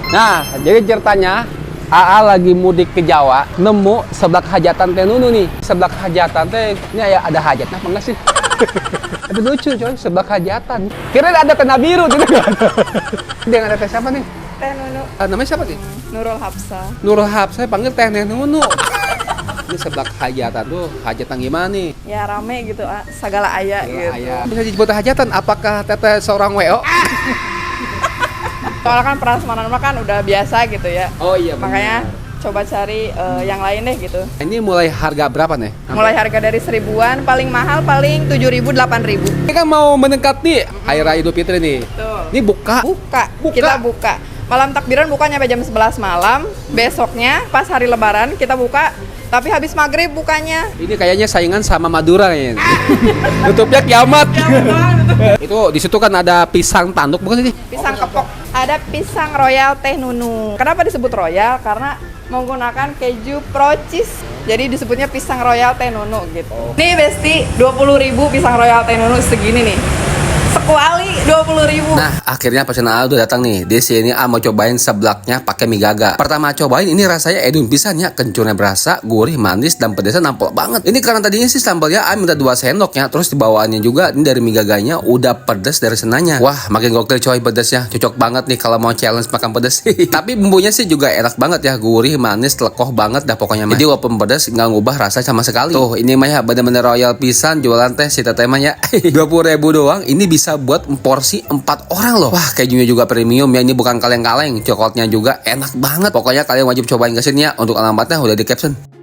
Nah, jadi ceritanya AA lagi mudik ke Jawa, nemu seblak hajatan teh Nunu nih. Seblak hajatan teh, ini ada hajatnya apa enggak sih? Itu lucu coy, seblak hajatan. Kira ada teh biru gitu. Dia ada teh siapa nih? Teh Nunu. Namanya siapa nih? Nurul Hapsa. Nurul Hapsa, panggil teh Nunu. Ini seblak hajatan tuh, hajatan gimana nih? Ya rame gitu, segala aya gitu. Bisa disebut hajatan, apakah teteh seorang WO? Soalnya kan prasmanan mah kan udah biasa gitu ya. Oh iya, makanya coba cari yang lain deh gitu. Ini mulai harga berapa nih? Mulai harga dari 1000-an, paling mahal paling 7.000, 8.000. Ini kan mau mendekati Hari Raya Idul Fitri nih. Betul. Ini buka. Kita buka. Malam takbiran bukanya sampai jam 11 malam. Besoknya pas hari lebaran kita buka, tapi habis maghrib bukanya. Ini kayaknya saingan sama Madura kayaknya. Tutupnya kiamat. Itu di situ kan ada pisang tanduk bukan sih? Pisang kepok. Ada pisang royal teh Nunu. Kenapa disebut royal? Karena menggunakan keju pro cheese. Jadi disebutnya pisang royal teh Nunu gitu. Nih Besti, 20.000 pisang royal teh Nunu segini nih. Sekuali 20.000. Nah, akhirnya pesanan Aldo datang nih. Di sini mau cobain seblaknya pakai mie gaga. Pertama cobain ini rasanya edun pisan ya, kencurnya berasa, gurih, manis dan pedasnya nampol banget. Ini karena tadinya sih sambalnya minta 2 sendok ya, terus dibawaannya juga ini dari mie gaganya udah pedas dari senanya. Wah, makin gokil coy pedasnya. Cocok banget nih kalau mau challenge makan pedas. Tapi bumbunya sih juga enak banget ya, gurih, manis, lekoh banget dah pokoknya mah. Jadi walaupun pedas nggak ngubah rasa sama sekali. Tuh, ini mah ya bener-bener royal pisan jualan teh si teteh mah ya. 20.000 doang, ini bisa buat porsi 4 orang loh. Wah, kejunya juga premium ya, ini bukan kaleng-kaleng. Coklatnya juga enak banget. Pokoknya kalian wajib cobain ke sini ya. Untuk alamatnya udah di caption.